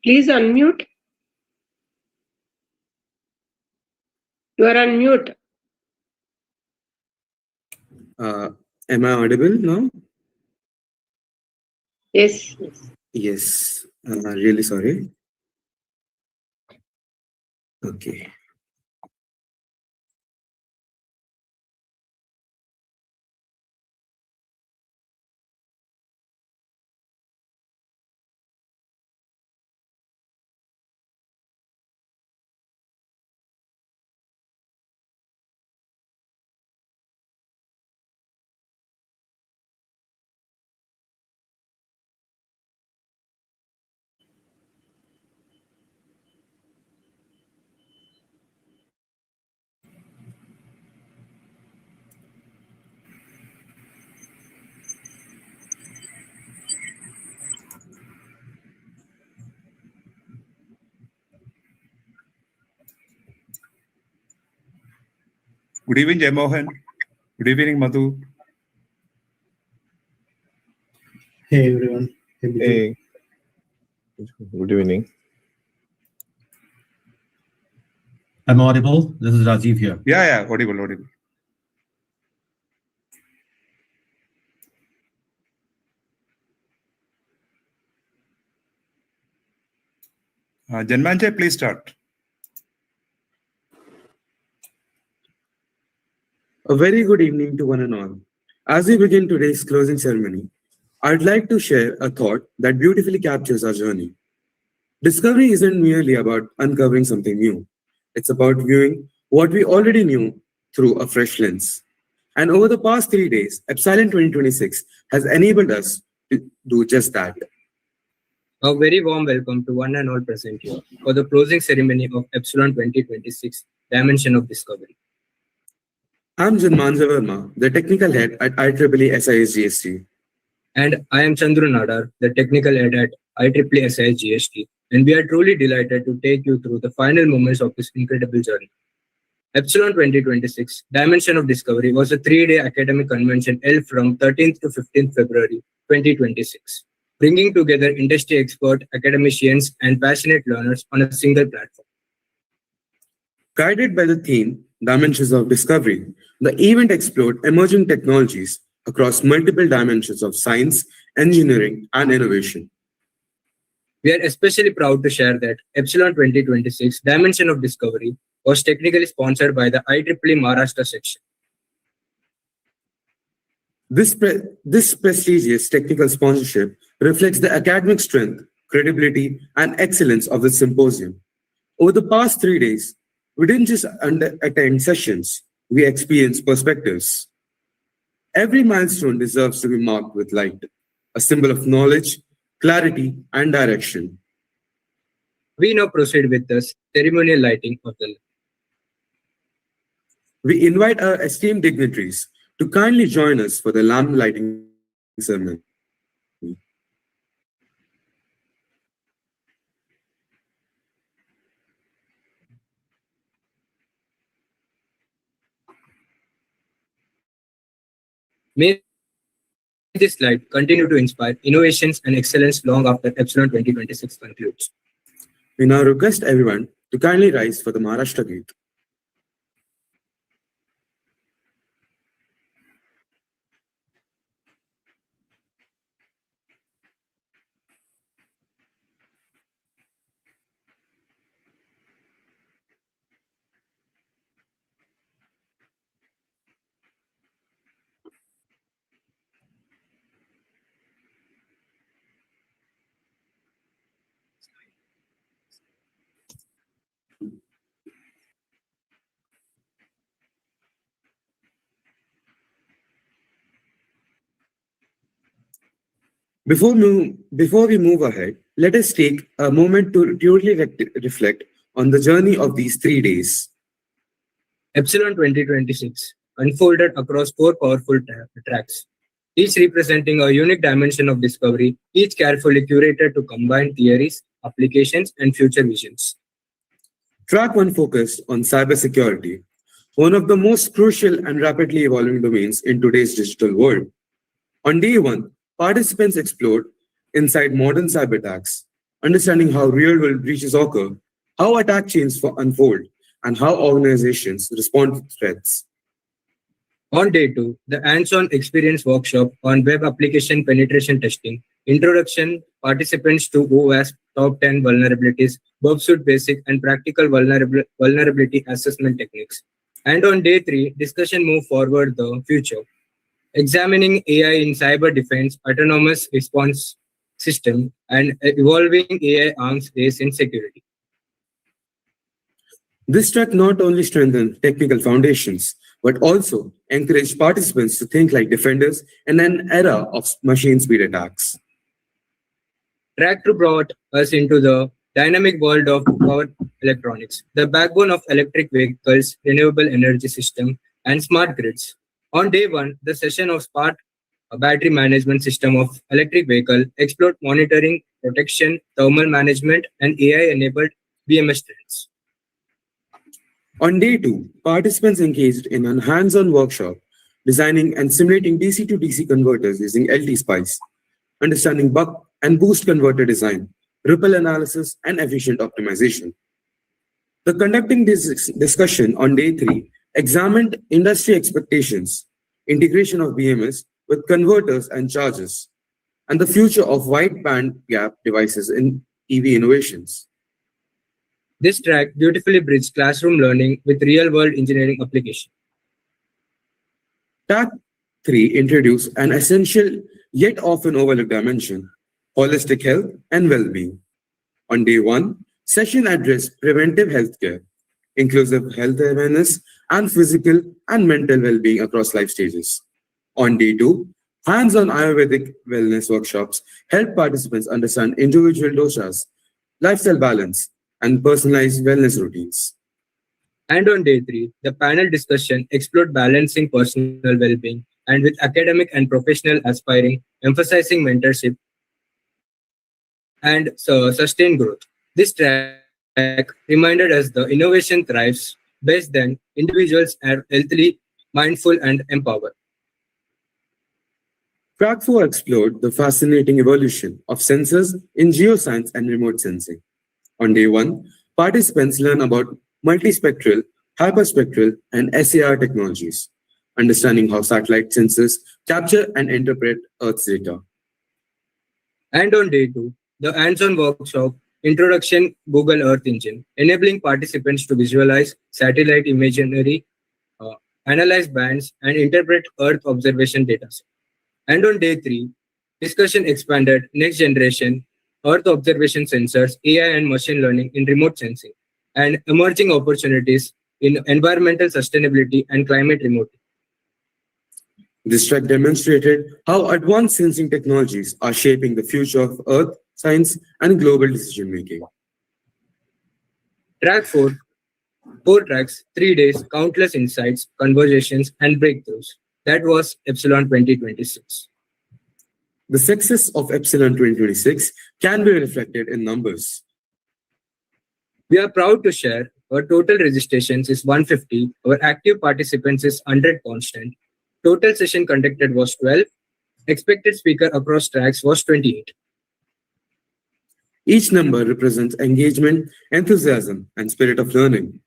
Please unmute. You are on mute. Am I audible now? Yes. Yes. Really sorry. Okay. Good evening, Jai Mohan. Good evening, Madhu. Hey everyone. Hey. Good evening. I'm audible. This is Rajiv here. Yeah, audible. Janmanjay, please start. A very good evening to one and all. As we begin today's closing ceremony, I'd like to share a thought that beautifully captures our journey. Discovery isn't merely about uncovering something new. It's about viewing what we already knew through a fresh lens. And over the past 3 days, EPSILON 2026 has enabled us to do just that. A very warm welcome to one and all present here for the closing ceremony of EPSILON 2026 Dimension of Discovery. I'm Janmanjay Verma, the technical head at IEEE SIS GST. And I am Chandru Nadar, the technical head at IEEE SIS GST, and we are truly delighted to take you through the final moments of this incredible journey. EPSILON 2026 Dimension of Discovery was a 3-day academic convention held from 13th to 15th February 2026, bringing together industry experts, academicians, and passionate learners on a single platform. Guided by the theme, Dimensions of Discovery, the event explored emerging technologies across multiple dimensions of science, engineering, and innovation. We are especially proud to share that EPSILON 2026 Dimension of Discovery was technically sponsored by the IEEE Maharashtra section. This prestigious technical sponsorship reflects the academic strength, credibility, and excellence of the symposium. Over the past 3 days, we didn't just attend sessions, we experienced perspectives. Every milestone deserves to be marked with light, a symbol of knowledge, clarity, and direction. We now proceed with the ceremonial lighting of the lamp. We invite our esteemed dignitaries to kindly join us for the lamp lighting ceremony. May this light continue to inspire innovations and excellence long after EPSILON 2026 concludes. We now request everyone to kindly rise for the Maharashtra Gate. Before we move ahead, let us take a moment to truly reflect on the journey of these 3 days. EPSILON 2026 unfolded across 4 powerful tracks, each representing a unique dimension of discovery, each carefully curated to combine theories, applications, and future visions. Track 1 focused on cybersecurity, one of the most crucial and rapidly evolving domains in today's digital world. On day 1, participants explored inside modern cyber attacks, understanding how real-world breaches occur, how attack chains unfold, and how organizations respond to threats. On day 2, the hands-on experience workshop on web application penetration testing, introduction participants to OWASP top 10 vulnerabilities, Burp Suite basic and practical vulnerability assessment techniques. And on day 3, discussion move forward the future, examining AI in cyber defense, autonomous response system, and evolving AI arms race in security. This track not only strengthened technical foundations, but also encouraged participants to think like defenders in an era of machine speed attacks. Track 2 brought us into the dynamic world of power electronics, the backbone of electric vehicles, renewable energy system, and smart grids. On day 1, the session of smart battery management system of electric vehicle explored monitoring, protection, thermal management, and AI-enabled BMS trends. On day 2, participants engaged in a hands-on workshop designing and simulating DC to DC converters using LT-Spice, understanding buck and boost converter design, ripple analysis, and efficient optimization. The conducting this discussion on day 3 examined industry expectations, integration of BMS with converters and chargers, and the future of wide band gap devices in EV innovations. This track beautifully bridges classroom learning with real-world engineering application. Track 3 introduced an essential yet often overlooked dimension, holistic health and well-being. On day 1, session addressed preventive healthcare, inclusive health awareness, and physical and mental well-being across life stages. On day 2, hands-on Ayurvedic wellness workshops help participants understand individual doshas, lifestyle balance, and personalized wellness routines. And on day 3, the panel discussion explored balancing personal well-being and with academic and professional aspiring, emphasizing mentorship and sustained growth. This track reminded us the innovation thrives best when individuals are healthily, mindful, and empowered. Track 4 explored the fascinating evolution of sensors in geoscience and remote sensing. On day 1, participants learn about multispectral, hyperspectral, and SAR technologies, understanding how satellite sensors capture and interpret Earth's data. And on day 2, the hands-on workshop Introduction Google Earth Engine, enabling participants to visualize satellite imagery, analyze bands, and interpret Earth observation data. And on day 3, discussion expanded next generation Earth observation sensors, AI and machine learning in remote sensing, and emerging opportunities in environmental sustainability and climate remote. This track demonstrated how advanced sensing technologies are shaping the future of Earth science and global decision-making. Track 4 tracks, 3 days, countless insights, conversations, and breakthroughs. That was EPSILON 2026. The success of EPSILON 2026 can be reflected in numbers. We are proud to share our total registrations is 150, our active participants is 100 constant, total session conducted was 12, expected speaker across tracks was 28. Each number represents engagement, enthusiasm, and spirit of learning.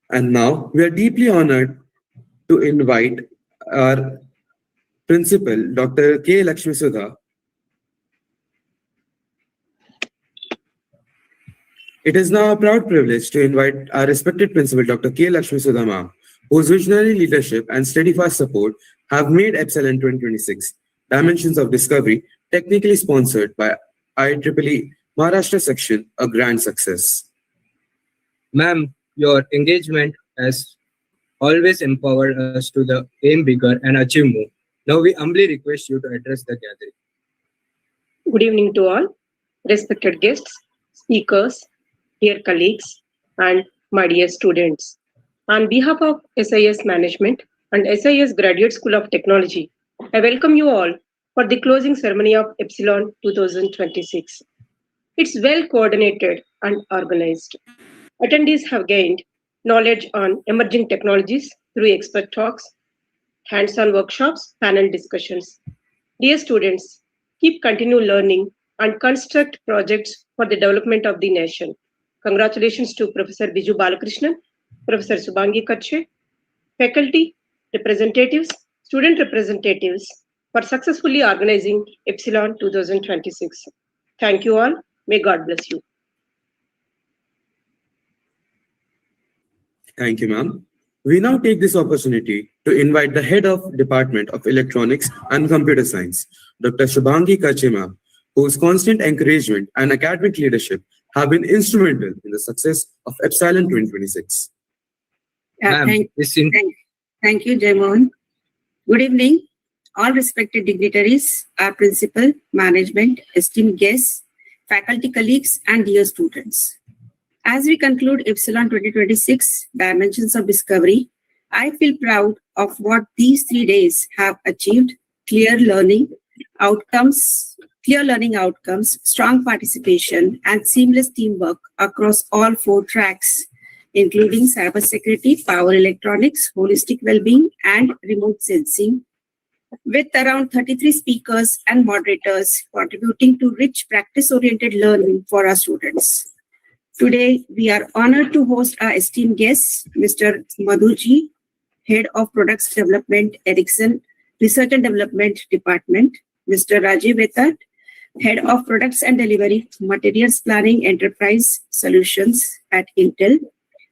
And now we are deeply honored to invite our principal, Dr. K. Lakshmi Sudha. It is now a proud privilege to invite our respected principal, Dr. K. Lakshmi Sudha ma'am, whose visionary leadership and steadfast support have made EPSILON 2026 Dimensions of Discovery, technically sponsored by IEEE Maharashtra section, a grand success. Ma'am, your engagement has always empowered us to aim bigger and achieve more. Now we humbly request you to address the gathering. Good evening to all, respected guests, speakers, dear colleagues, and my dear students. On behalf of SIS Management and SIS Graduate School of Technology, I welcome you all for the closing ceremony of EPSILON 2026. It's well coordinated and organized. Attendees have gained knowledge on emerging technologies through expert talks, hands-on workshops, panel discussions. Dear students, continue learning and construct projects for the development of the nation. Congratulations to Professor Biju Balakrishnan, Professor Subhangi Kache, faculty, representatives, student representatives for successfully organizing EPSILON 2026. Thank you all. May God bless you. Thank you, ma'am. We now take this opportunity to invite the Head of Department of Electronics and Computer Science, Dr. Shubhangi Kache, ma'am, whose constant encouragement and academic leadership have been instrumental in the success of EPSILON 2026. Ma'am, Thank you, Jaimon. Good evening, all respected dignitaries, our principal, management, esteemed guests, faculty colleagues, and dear students. As we conclude EPSILON 2026 Dimensions of Discovery, I feel proud of what these 3 days have achieved: clear learning outcomes, strong participation, and seamless teamwork across all 4 tracks, including cybersecurity, power electronics, holistic well-being, and remote sensing, with around 33 speakers and moderators contributing to rich practice-oriented learning for our students. Today, we are honored to host our esteemed guests, Mr. Madhuji, Head of Products Development, Ericsson Research and Development Department, Mr. Rajiv Vetat, Head of Products and Delivery, Materials Planning Enterprise Solutions at Intel,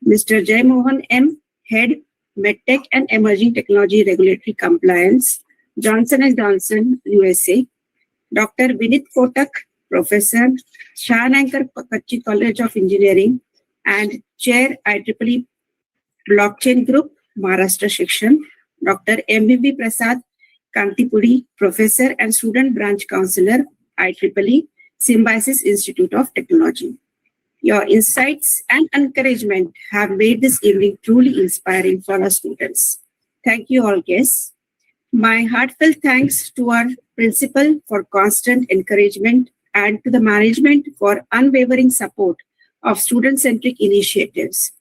Mr. Jai Mohan M., Head, MedTech and Emerging Technology Regulatory Compliance, Johnson & Johnson, USA, Dr. Vinit Kotak, Professor, Shahanankar Kachi College of Engineering, and Chair IEEE Blockchain Group, Maharashtra Section, Dr. M.B.B. Prasad Kantipudi, Professor and Student Branch Counselor, IEEE Symbiosis Institute of Technology. Your insights and encouragement have made this evening truly inspiring for our students. Thank you all guests. My heartfelt thanks to our principal for constant encouragement and to the management for unwavering support of student-centric initiatives.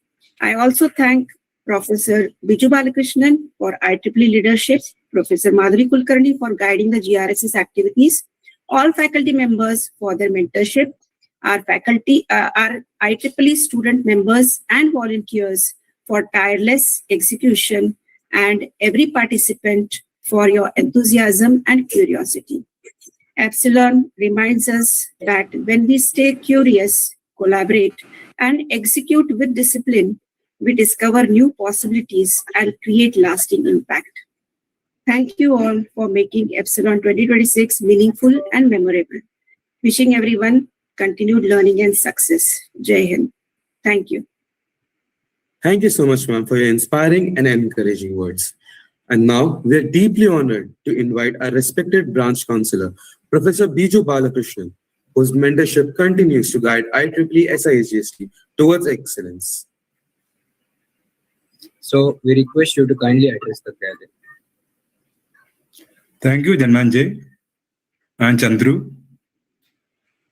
I also thank Professor Biju Balakrishnan for IEEE leadership, Professor Madhuri Kulkarni for guiding the GRSS activities, all faculty members for their mentorship, our faculty, our IEEE student members and volunteers for tireless execution, and every participant for your enthusiasm and curiosity. EPSILON reminds us that when we stay curious, collaborate, and execute with discipline, we discover new possibilities and create lasting impact. Thank you all for making EPSILON 2026 meaningful and memorable. Wishing everyone continued learning and success. Jai Hind. Thank you. Thank you so much, ma'am, for your inspiring and encouraging words. And now we are deeply honored to invite our respected branch counselor, Professor Biju Balakrishnan, whose mentorship continues to guide IEEE SISGST towards excellence. So we request you to kindly address the gathering. Thank you, Janmanjay and Chandru.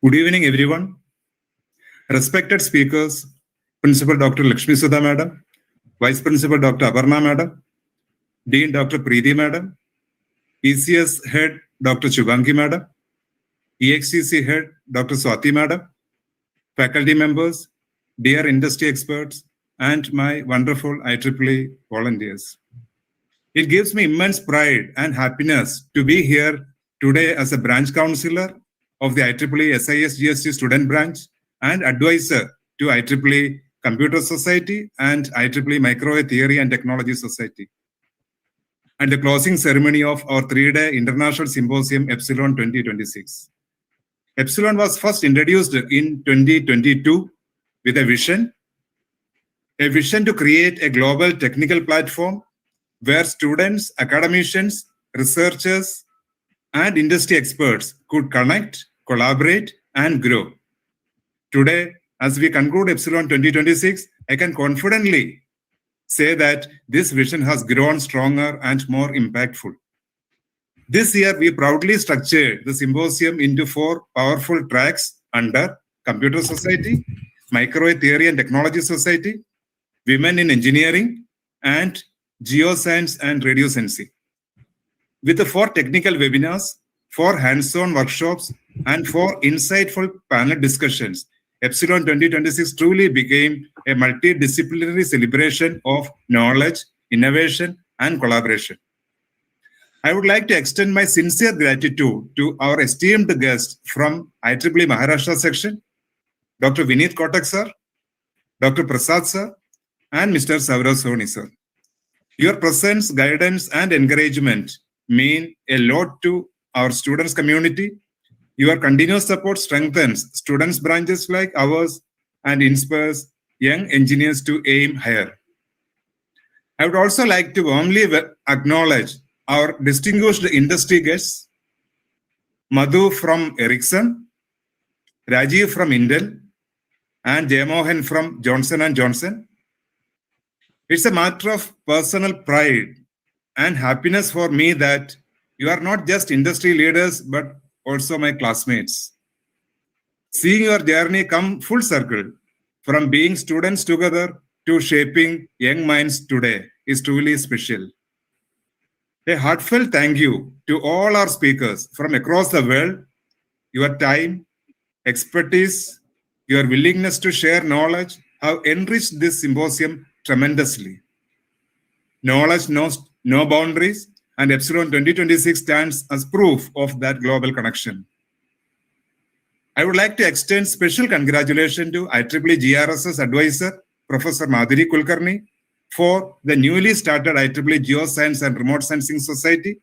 Good evening, everyone. Respected speakers, Principal Dr. Lakshmi Sudha Madam, Vice Principal Dr. Aparna Madam, Dean Dr. Preeti Madam, ECS Head Dr. Shubhangi Madam, EXCC Head Dr. Swati Madam, faculty members, dear industry experts, and my wonderful IEEE volunteers. It gives me immense pride and happiness to be here today as a branch counselor of the IEEE SISGST student branch and advisor to IEEE Computer Society and IEEE Microwave Theory and Technology Society, and the closing ceremony of our 3-day International Symposium EPSILON 2026. EPSILON was first introduced in 2022 with a vision to create a global technical platform where students, academicians, researchers, and industry experts could connect, collaborate, and grow. Today, as we conclude EPSILON 2026, I can confidently say that this vision has grown stronger and more impactful. This year, we proudly structured the symposium into 4 powerful tracks under Computer Society, Microwave Theory and Technology Society, Women in Engineering, and Geoscience and Radio Sensing. With the 4 technical webinars, for hands-on workshops, and for insightful panel discussions, EPSILON 2026 truly became a multidisciplinary celebration of knowledge, innovation, and collaboration. I would like to extend my sincere gratitude to our esteemed guests from IEEE Maharashtra section, Dr. Vineet Kotak sir, Dr. Prasad sir, and Mr. Saurav Soni sir. Your presence, guidance, and encouragement mean a lot to our students' community. Your continuous support strengthens students' branches like ours and inspires young engineers to aim higher. I would also like to warmly acknowledge our distinguished industry guests, Madhu from Ericsson, Rajiv from Intel, and Jaymohan from Johnson & Johnson. It's a matter of personal pride and happiness for me that you are not just industry leaders, but also my classmates. Seeing your journey come full circle, from being students together to shaping young minds today, is truly special. A heartfelt thank you to all our speakers from across the world. Your time, expertise, your willingness to share knowledge have enriched this symposium tremendously. Knowledge knows no boundaries, and EPSILON 2026 stands as proof of that global connection. I would like to extend special congratulations to IEEE GRS's advisor, Professor Madhuri Kulkarni, for the newly started IEEE Geoscience and Remote Sensing Society.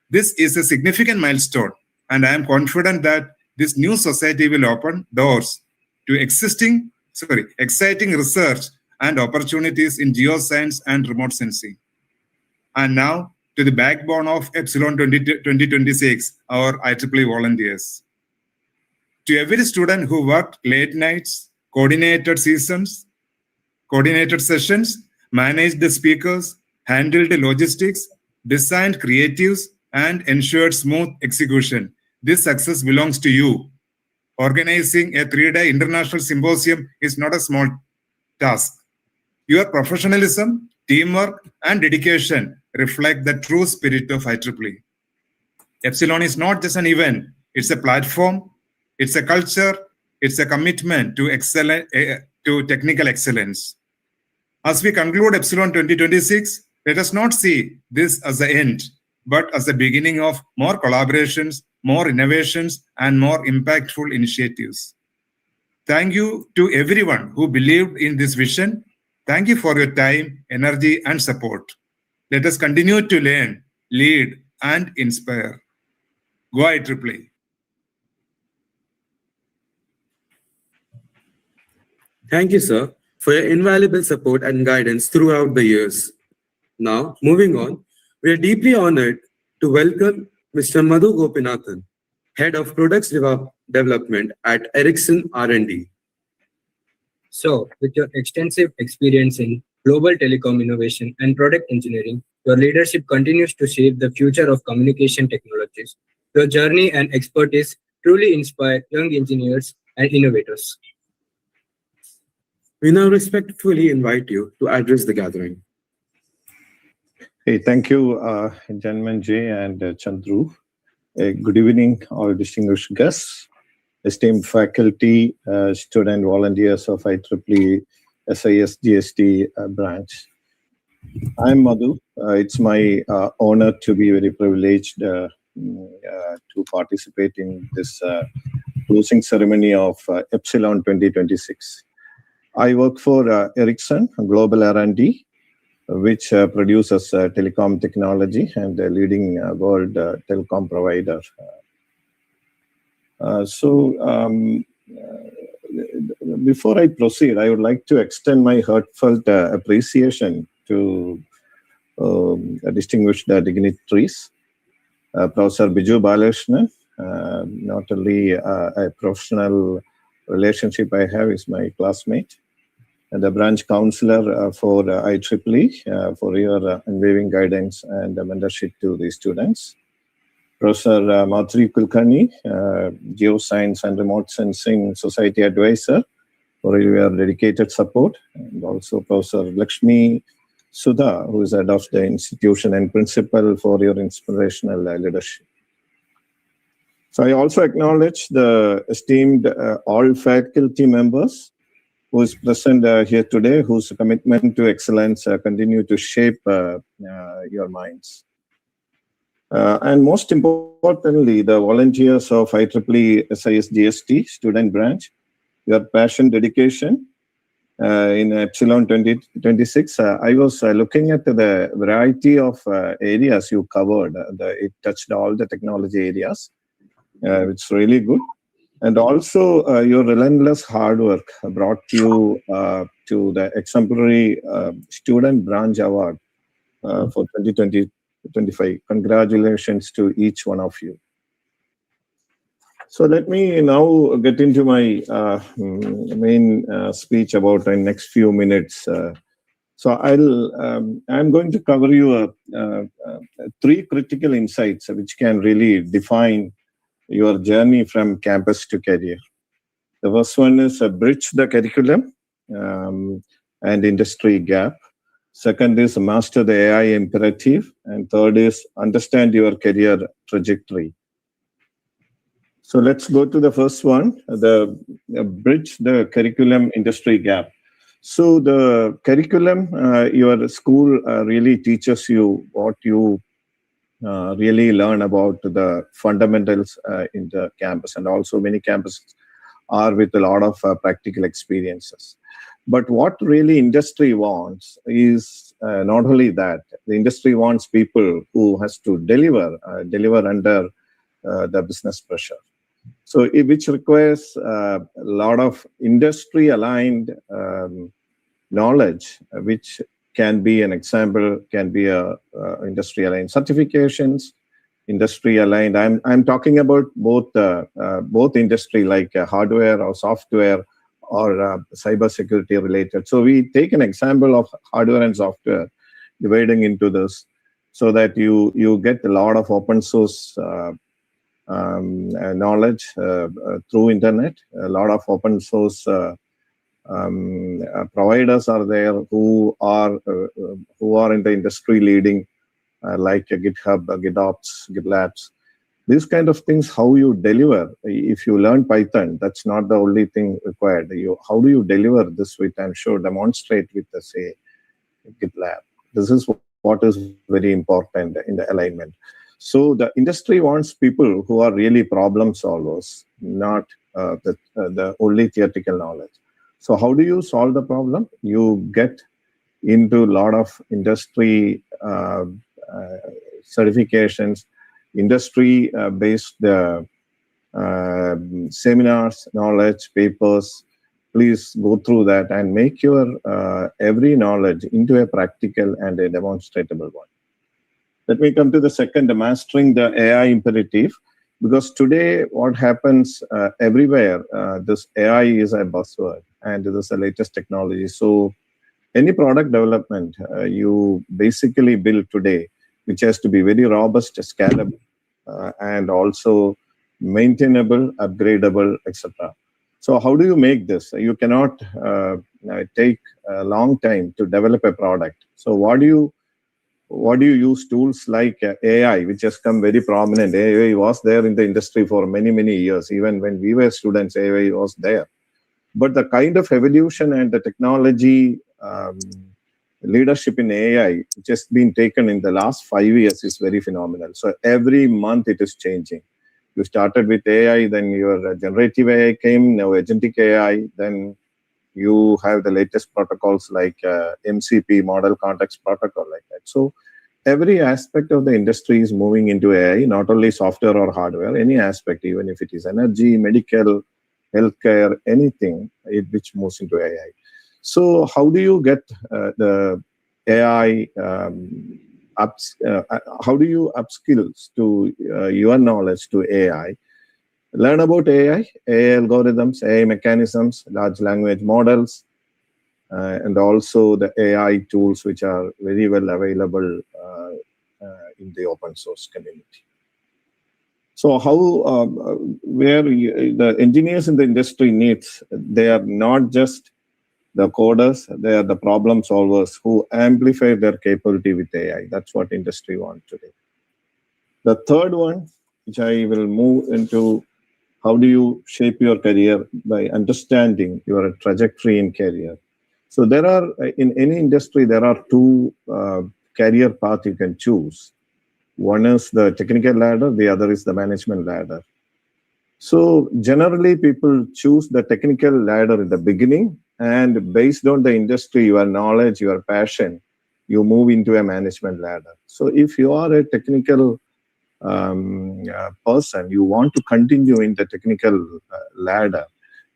This is a significant milestone, and I am confident that this new society will open doors to exciting research and opportunities in geoscience and remote sensing. And now to the backbone of EPSILON 2026, our IEEE volunteers. To every student who worked late nights, coordinated sessions, managed the speakers, handled the logistics, designed creatives, and ensured smooth execution, this success belongs to you. Organizing a 3-day international symposium is not a small task. Your professionalism, teamwork, and dedication reflect the true spirit of IEEE. EPSILON is not just an event, it's a platform, it's a culture, it's a commitment to technical excellence. As we conclude EPSILON 2026, let us not see this as the end, but as the beginning of more collaborations, more innovations, and more impactful initiatives. Thank you to everyone who believed in this vision. Thank you for your time, energy, and support. Let us continue to learn, lead, and inspire. Go IEEE. Thank you, sir, for your invaluable support and guidance throughout the years. Now, moving on, we are deeply honored to welcome Mr. Madhu Gopinathan, Head of Products Development at Ericsson R&D. So, with your extensive experience in global telecom innovation and product engineering, your leadership continues to shape the future of communication technologies. Your journey and expertise truly inspire young engineers and innovators. We now respectfully invite you to address the gathering. Hey, thank you, gentlemen Jay and Chandru. Good evening, all distinguished guests, esteemed faculty, student volunteers of IEEE SIS GST branch. I'm Madhu. It's my honor to be very privileged to participate in this closing ceremony of EPSILON 2026. I work for Ericsson Global R&D, which produces telecom technology and a leading world telecom provider. Before I proceed, I would like to extend my heartfelt appreciation to distinguished dignitaries. Professor Biju Balakrishnan, not only a professional relationship I have, is my classmate, and the branch counselor for IEEE for your unwavering guidance and mentorship to the students. Professor Madhuri Kulkarni, Geoscience and Remote Sensing Society Advisor, for your dedicated support, and also Professor Lakshmi Sudha, who is head of the institution and principal, for your inspirational leadership. So I also acknowledge the esteemed all faculty members who is present here today, whose commitment to excellence continue to shape your minds. And most importantly, the volunteers of IEEE SIS GST student branch, your passion, dedication in EPSILON 2026. I was looking at the variety of areas you covered. It touched all the technology areas. It's really good. And also your relentless hard work brought you to the exemplary student branch award for 2020-25. Congratulations to each one of you. So let me now get into my main speech about the next few minutes. So I'm going to cover you 3 critical insights which can really define your journey from campus to career. The first one is bridge the curriculum and industry gap. Second is master the AI imperative. And third is understand your career trajectory. So let's go to the first one, the bridge the curriculum industry gap. So the curriculum, your school really teaches you what you really learn about the fundamentals in the campus, and also many campuses are with a lot of practical experiences. But what really industry wants is not only that. The industry wants people who has to deliver under the business pressure. So which requires a lot of industry aligned knowledge, which can be an example, can be a industry aligned certifications, industry aligned. I'm talking about both industry like hardware or software or cybersecurity related. So we take an example of hardware and software, dividing into this, so that you get a lot of open source knowledge through internet. A lot of open source providers are there who are in the industry leading, like GitHub, GitOps, GitLabs. These kind of things, how you deliver. If you learn Python, that's not the only thing required. How do you deliver this with, I'm sure, demonstrate with, say, GitLab. This is what is very important in the alignment. So the industry wants people who are really problem solvers, not the only theoretical knowledge. So how do you solve the problem? You get into a lot of industry certifications, industry-based seminars, knowledge, papers. Please go through that and make your every knowledge into a practical and a demonstratable one. Let me come to the second, mastering the AI imperative. Because today, what happens everywhere, this AI is a buzzword and this is the latest technology. So any product development you basically build today, which has to be very robust, scalable, and also maintainable, upgradable, etc. So how do you make this? You cannot take a long time to develop a product. So what do you use? Tools like AI, which has come very prominent. AI was there in the industry for many, many years. Even when we were students, AI was there. But the kind of evolution and the technology leadership in AI, which has been taken in the last 5 years, is very phenomenal. So every month it is changing. You started with AI, then your generative AI came, now agentic AI, then you have the latest protocols like MCP, Model Context Protocol, like that. So every aspect of the industry is moving into AI, not only software or hardware, any aspect, even if it is energy, medical, healthcare, anything which moves into AI. So how do you get the AI how do you upskill to your knowledge to AI? Learn about AI algorithms, AI mechanisms, large language models, and also the AI tools which are very well available in the open source community. So how, where the engineers in the industry needs, they are not just the coders, they are the problem solvers who amplify their capability with AI. That's what industry wants today. The third one, which I will move into how do you shape your career by understanding your trajectory in career. So there are, in any industry, there are two career paths you can choose. One is the technical ladder, the other is the management ladder. So generally people choose the technical ladder in the beginning, and based on the industry, your knowledge, your passion, you move into a management ladder. So if you are a technical person, you want to continue in the technical ladder,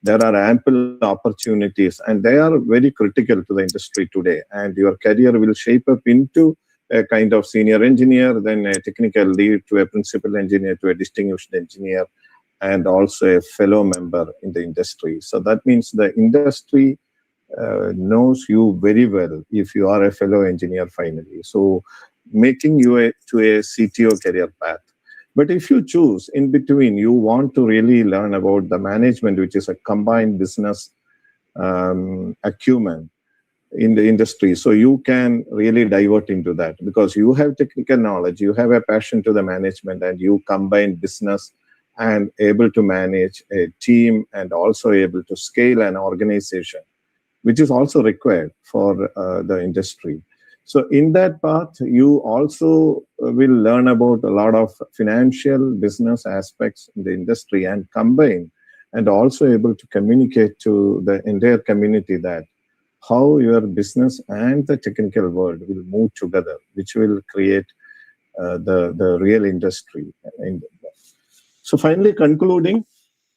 there are ample opportunities, and they are very critical to the industry today. And your career will shape up into a kind of senior engineer, then a technical lead, to a principal engineer, to a distinguished engineer, and also a fellow member in the industry. So that means the industry knows you very well if you are a fellow engineer finally. So making you to a CTO career path. But if you choose in between, you want to really learn about the management, which is a combined business acumen in the industry. So you can really divert into that because you have technical knowledge, you have a passion to the management, and you combine business and able to manage a team and also able to scale an organization, which is also required for the industry. So in that path, you also will learn about a lot of financial business aspects in the industry and combine, and also able to communicate to the entire community that how your business and the technical world will move together, which will create the real industry. So finally concluding,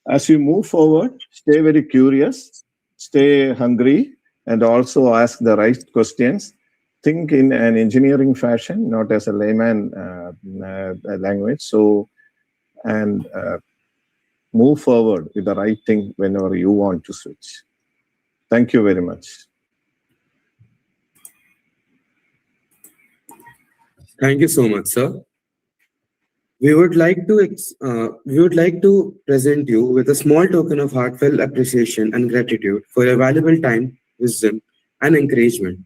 as you move forward, stay very curious, stay hungry, and also ask the right questions. Think in an engineering fashion, not as a layman language. So, and move forward with the right thing whenever you want to switch. Thank you very much. Thank you so much, sir. We would like to present you with a small token of heartfelt appreciation and gratitude for your valuable time, wisdom, and encouragement.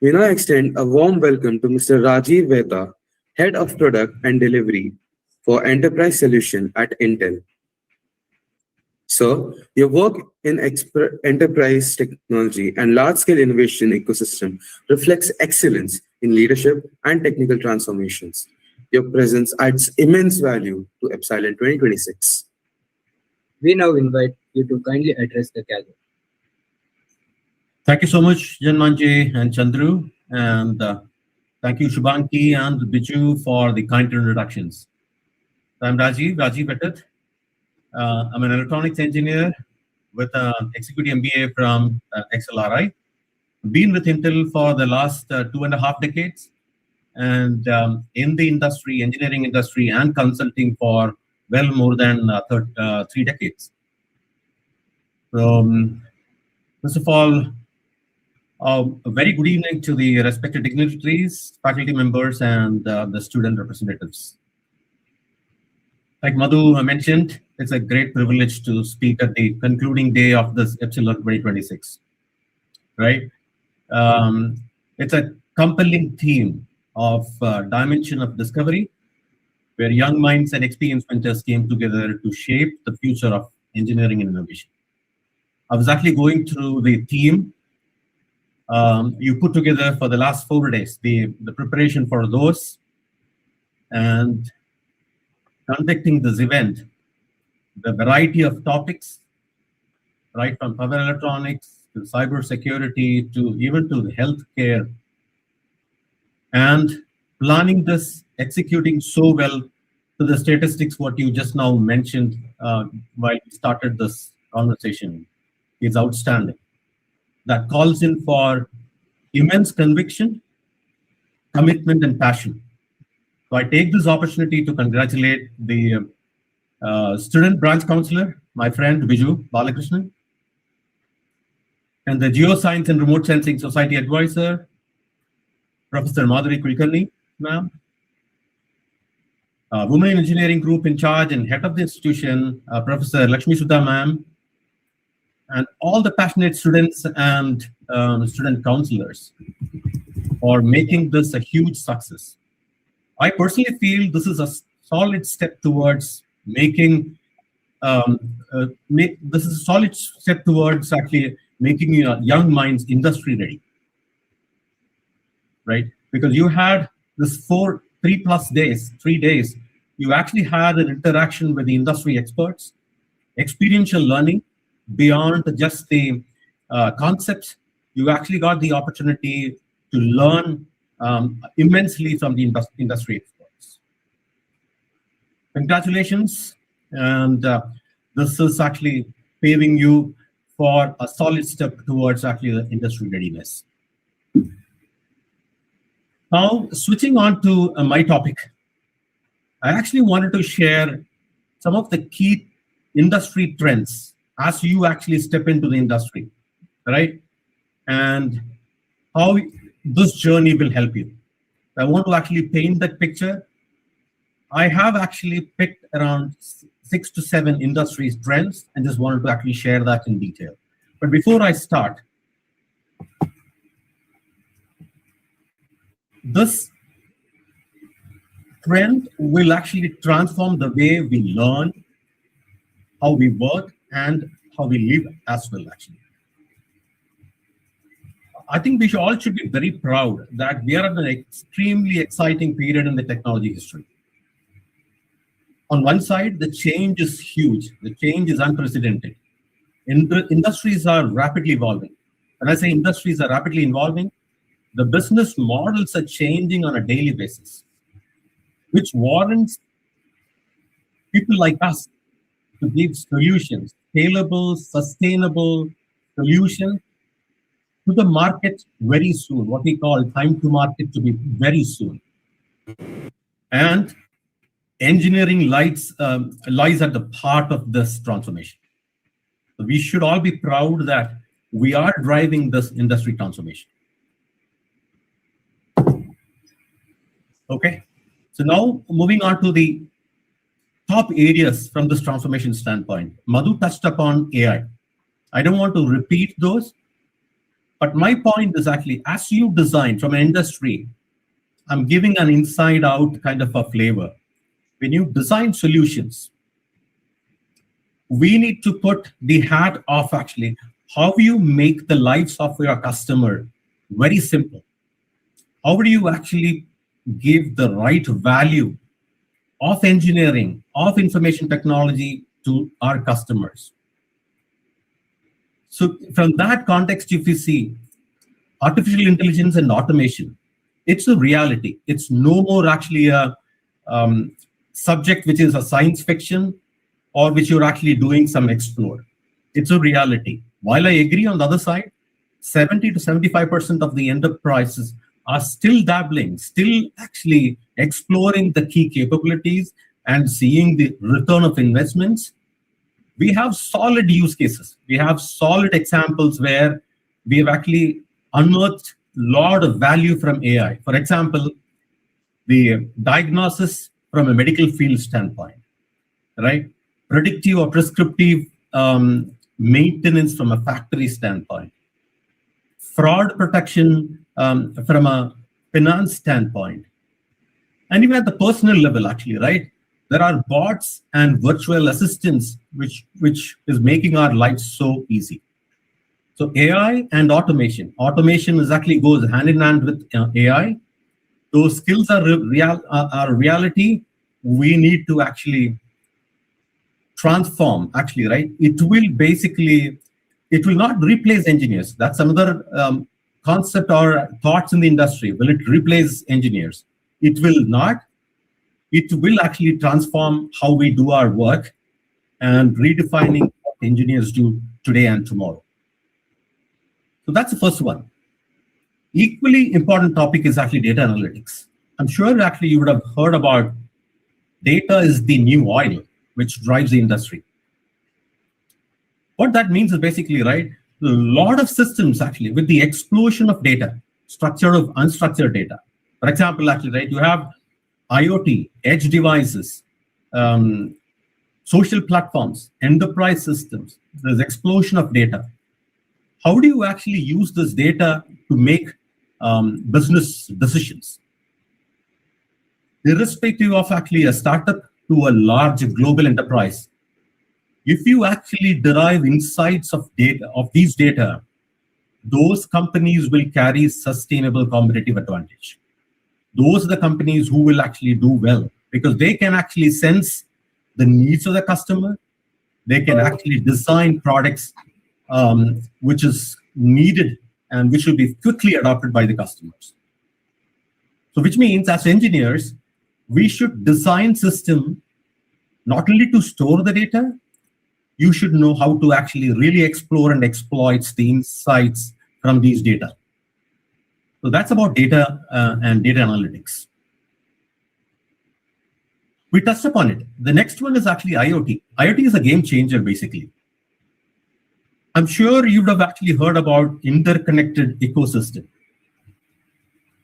We now extend a warm welcome to Mr. Rajiv Veda, Head of Product and Delivery for Enterprise Solution at Intel. So, your work in enterprise technology and large-scale innovation ecosystem reflects excellence in leadership and technical transformations. Your presence adds immense value to EPSILON 2026. We now invite you to kindly address the gathering. Thank you so much, Janmanji and Chandru, and thank you, Shubhanki and Biju, for the kind introductions. I'm Rajiv Vedat. I'm an electronics engineer with an executive MBA from XLRI. Been with Intel for the last 2.5 decades, and in the industry, engineering industry, and consulting for well more than 3 decades. So, first of all, a very good evening to the respected dignitaries, faculty members, and the student representatives. Like Madhu mentioned, it's a great privilege to speak at the concluding day of this EPSILON 2026. Right? It's a compelling theme of dimension of discovery, where young minds and experienced mentors came together to shape the future of engineering and innovation. I was actually going through the theme you put together for the last 4 days, the preparation for those, and conducting this event, the variety of topics, right from power electronics to cyber security to even to healthcare, and planning this, executing so well to the statistics what you just now mentioned while we started this conversation is outstanding. That calls in for immense conviction, commitment, and passion. So I take this opportunity to congratulate the student branch counselor, my friend Biju Balakrishnan, and the Geoscience and Remote Sensing Society advisor, Professor Madhuri Kulkarni, ma'am, Women Engineering Group in charge and head of the institution, Professor Lakshmi Sudha, ma'am, and all the passionate students and student counselors. or making this a huge success. I personally feel this is a solid step towards making this is a solid step towards actually making young minds industry ready, right? Because you had this 3 days, you actually had an interaction with the industry experts, experiential learning beyond just the concepts. You actually got the opportunity to learn immensely from the industry experts. Congratulations, and this is actually paving you for a solid step towards actually the industry readiness. Now, switching on to my topic, I actually wanted to share some of the key industry trends as you actually step into the industry, right? And how this journey will help you. I want to actually paint that picture. I have actually picked around 6 to 7 industry trends and just wanted to actually share that in detail. But before I start, this trend will actually transform the way we learn, how we work, and how we live as well, actually. I think we all should be very proud that we are at an extremely exciting period in the technology history. On one side, the change is huge. The change is unprecedented. Industries are rapidly evolving. When I say industries are rapidly evolving, the business models are changing on a daily basis, which warrants people like us to give solutions, scalable, sustainable solutions to the market very soon, what we call time to market to be very soon. And engineering lies at the heart of this transformation. So we should all be proud that we are driving this industry transformation. Okay, so now moving on to the top areas from this transformation standpoint. Madhu touched upon AI. I don't want to repeat those, but my point is actually, as you design from an industry, I'm giving an inside out kind of a flavor. When you design solutions, we need to put the hat off actually, how you make the lives of your customer very simple. How do you actually give the right value of engineering, of information technology to our customers? So from that context, if you see artificial intelligence and automation, it's a reality. It's no more actually a subject which is a science fiction or which you're actually doing some explore. It's a reality. While I agree on the other side, 70 to 75% of the enterprises are still dabbling, still actually exploring the key capabilities and seeing the return of investments. We have solid use cases. We have solid examples where we have actually unearthed a lot of value from AI. For example, the diagnosis from a medical field standpoint, right? Predictive or prescriptive maintenance from a factory standpoint. Fraud protection from a finance standpoint. And even at the personal level, actually, right? There are bots and virtual assistants which is making our lives so easy. So AI and automation. Automation actually goes hand in hand with AI. Those skills are reality. We need to actually transform, actually, right? It will not replace engineers. That's another concept or thoughts in the industry. Will it replace engineers? It will not. It will actually transform how we do our work and redefining what engineers do today and tomorrow. So that's the first one. Equally important topic is actually data analytics. I'm sure actually you would have heard about data is the new oil, which drives the industry. What that means is basically, right, a lot of systems actually with the explosion of data, structured or unstructured data. For example, actually, right, you have IoT, edge devices, social platforms, enterprise systems. There's explosion of data. How do you actually use this data to make business decisions. Irrespective of actually a startup to a large global enterprise, if you actually derive insights of these data, those companies will carry sustainable competitive advantage. Those are the companies who will actually do well because they can actually sense the needs of the customer. They can actually design products which is needed and which will be quickly adopted by the customers. So which means as engineers, we should design system not only to store the data, you should know how to actually really explore and exploit the insights from these data. So that's about data and data analytics. We touched upon it. The next one is actually IoT. IoT is a game changer, basically. I'm sure you would have actually heard about interconnected ecosystem.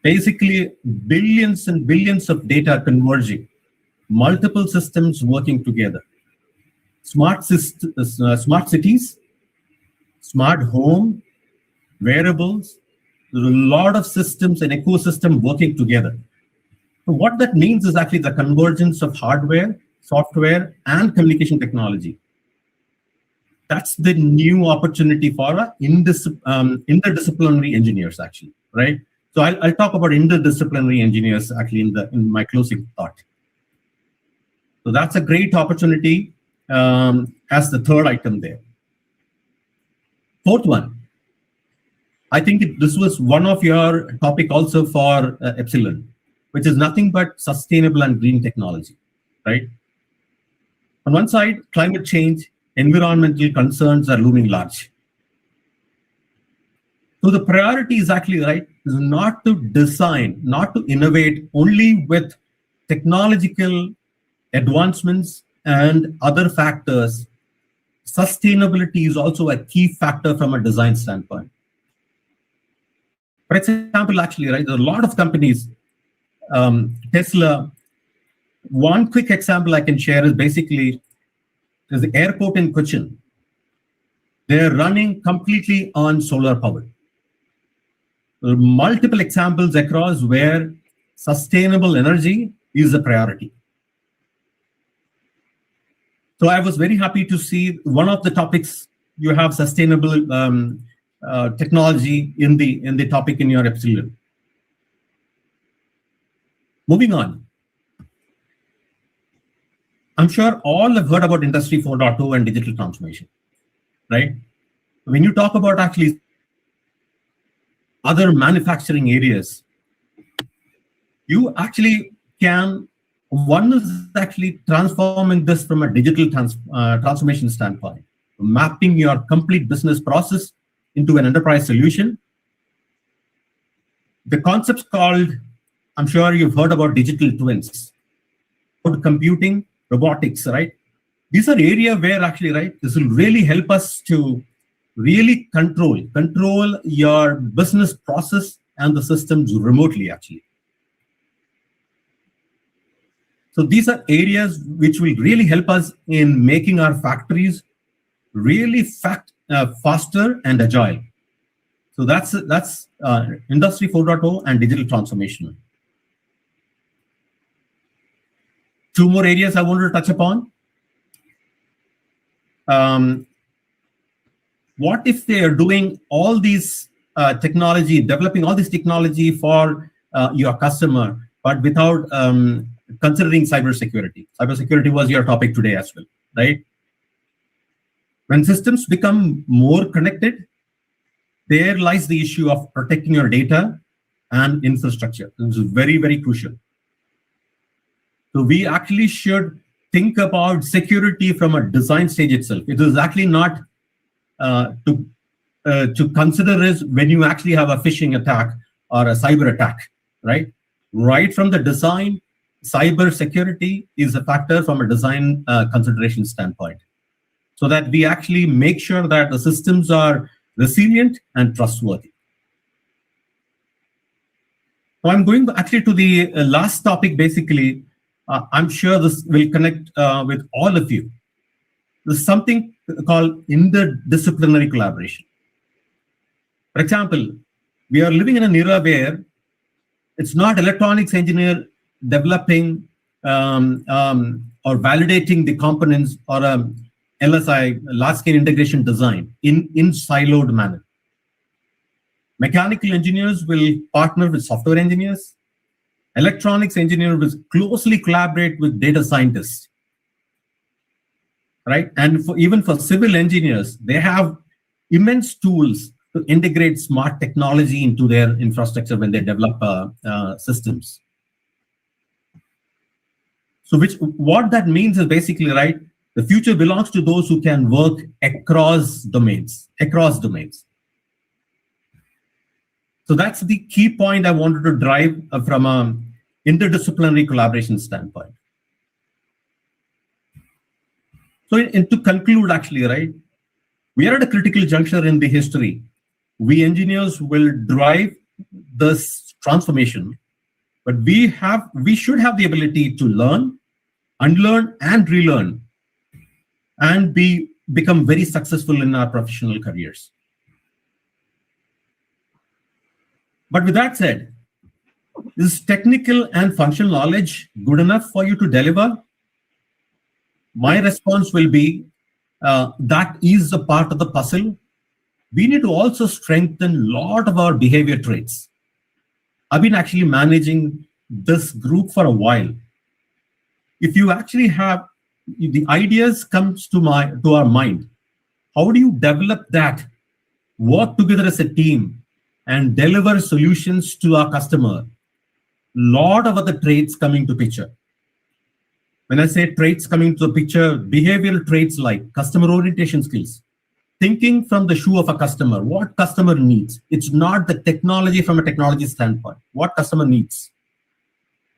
Basically, billions and billions of data converging, multiple systems working together. Smart cities, smart home, wearables, there's a lot of systems and ecosystem working together. So what that means is actually the convergence of hardware, software, and communication technology. That's the new opportunity for interdisciplinary engineers, actually, right? So I'll talk about interdisciplinary engineers actually in my closing thought. So that's a great opportunity as the third item there. Fourth one, I think this was one of your topic also for EPSILON, which is nothing but sustainable and green technology, right? On one side, climate change, environmental concerns are looming large. So the priority is actually, right, is not to design, not to innovate only with technological advancements and other factors. Sustainability is also a key factor from a design standpoint. For example, actually, right, there are a lot of companies, Tesla. One quick example I can share is basically there's the airport in Cochin. They're running completely on solar power. There are multiple examples across where sustainable energy is a priority. So I was very happy to see one of the topics you have sustainable technology in the topic in your EPSILON. Moving on. I'm sure all have heard about Industry 4.0 and digital transformation, right? When you talk about actually other manufacturing areas, you actually can, one is actually transforming this from a digital transformation standpoint, mapping your complete business process into an enterprise solution. The concept's called, I'm sure you've heard about digital twins, computing, robotics, right? These are areas where actually, right, this will really help us to really control your business process and the systems remotely, actually. So these are areas which will really help us in making our factories really faster and agile. So that's Industry 4.0 and digital transformation. Two more areas I wanted to touch upon. What if they are doing all these technology, developing all this technology for your customer, but without considering cybersecurity? Cybersecurity was your topic today as well, right? When systems become more connected, there lies the issue of protecting your data and infrastructure. This is very, very crucial. So we actually should think about security from a design stage itself. It is actually not to consider is when you actually have a phishing attack or a cyber attack, right? Right from the design, cyber security is a factor from a design consideration standpoint, so that we actually make sure that the systems are resilient and trustworthy. So I'm going actually to the last topic, basically. I'm sure this will connect with all of you. There's something called interdisciplinary collaboration. For example, we are living in an era where it's not electronics engineer developing or validating the components or LSI, large-scale integration design in siloed manner. Mechanical engineers will partner with software engineers. Electronics engineers will closely collaborate with data scientists, right? And even for civil engineers, they have immense tools to integrate smart technology into their infrastructure when they develop systems. So what that means is basically, right, the future belongs to those who can work across domains. So that's the key point I wanted to drive from an interdisciplinary collaboration standpoint. So to conclude, actually, right, we are at a critical juncture in the history. We engineers will drive this transformation, but we should have the ability to learn, unlearn, and relearn, and become very successful in our professional careers. But with that said, is technical and functional knowledge good enough for you to deliver? My response will be that is a part of the puzzle. We need to also strengthen a lot of our behavior traits. I've been actually managing this group for a while. If you actually have the ideas comes to our mind, how do you develop that, work together as a team, and deliver solutions to our customer? Lot of other traits coming to picture. When I say traits coming to the picture, behavioral traits like customer orientation skills, thinking from the shoe of a customer, what customer needs. It's not the technology from a technology standpoint, what customer needs.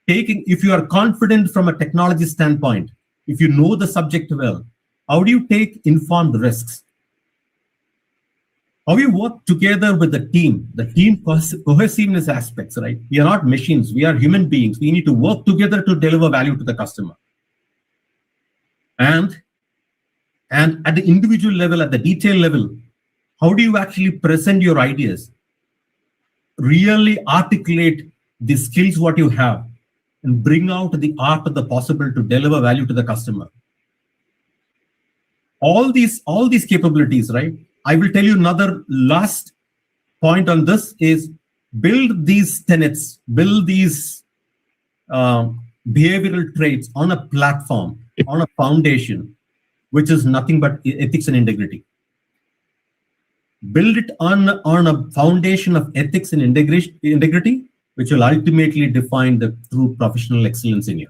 If you are confident from a technology standpoint, if you know the subject well, how do you take informed risks? How you work together with the team cohesiveness aspects, right? We are not machines, we are human beings. We need to work together to deliver value to the customer. And at the individual level, at the detail level, how do you actually present your ideas? Really articulate the skills what you have and bring out the art of the possible to deliver value to the customer. All these capabilities, right? I will tell you another last point on this is build these tenets, build these behavioral traits on a platform, on a foundation, which is nothing but ethics and integrity. Build it on a foundation of ethics and integrity, which will ultimately define the true professional excellence in you.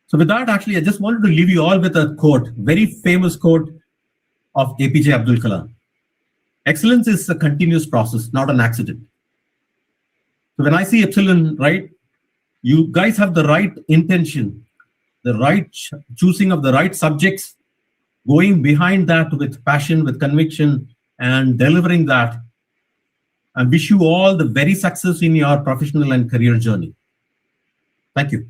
So with that, actually, I just wanted to leave you all with a quote, very famous quote of APJ Abdul Kalam. Excellence is a continuous process, not an accident. So when I see EPSILON, right, you guys have the right intention, the right choosing of the right subjects, going behind that with passion, with conviction, and delivering that. I wish you all the very success in your professional and career journey. Thank you.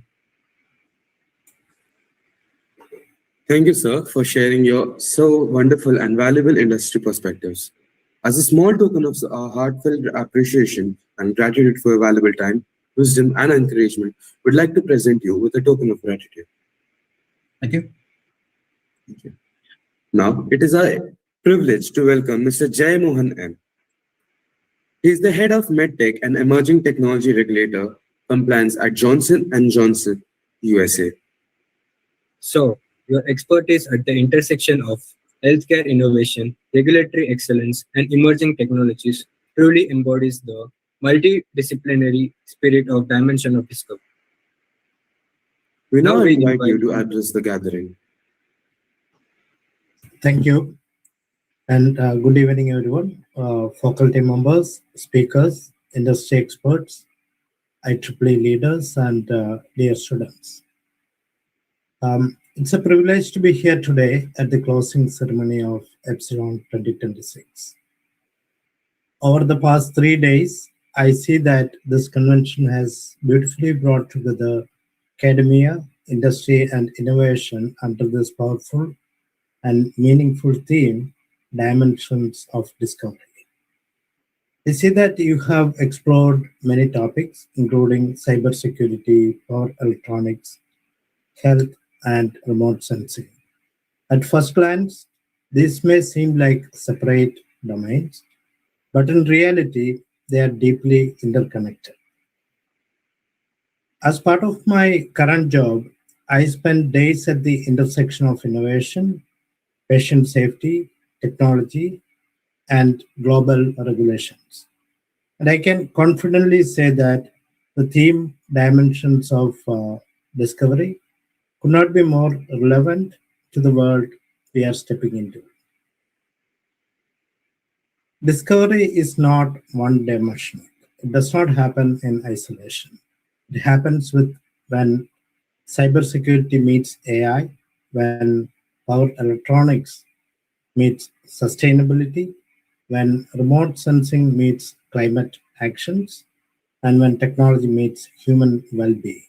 Thank you, sir, for sharing your so wonderful and valuable industry perspectives. As a small token of our heartfelt appreciation and gratitude for your valuable time, wisdom, and encouragement, we'd like to present you with a token of gratitude. Thank you. Thank you. Now, it is our privilege to welcome Mr. Jay Mohan M. He is the head of MedTech and Emerging Technology Regulator Compliance at Johnson & Johnson, USA. So, your expertise at the intersection of healthcare innovation, regulatory excellence, and emerging technologies truly embodies the multidisciplinary spirit of dimension of discovery. We now invite you to address the gathering. Thank you. And good evening, everyone. Faculty members, speakers, industry experts, IEEE leaders, and dear students. It's a privilege to be here today at the closing ceremony of EPSILON 2026. Over the past 3 days, I see that this convention has beautifully brought together academia, industry, and innovation under this powerful and meaningful theme, dimensions of discovery. I see that you have explored many topics, including cybersecurity, power electronics, health, and remote sensing. At first glance, these may seem like separate domains, but in reality, they are deeply interconnected. As part of my current job, I spend days at the intersection of innovation, patient safety, technology, and global regulations. And I can confidently say that the theme dimensions of discovery could not be more relevant to the world we are stepping into. Discovery is not one dimensional. It does not happen in isolation. It happens with when cybersecurity meets AI, when power electronics meets sustainability, when remote sensing meets climate actions, and when technology meets human well-being.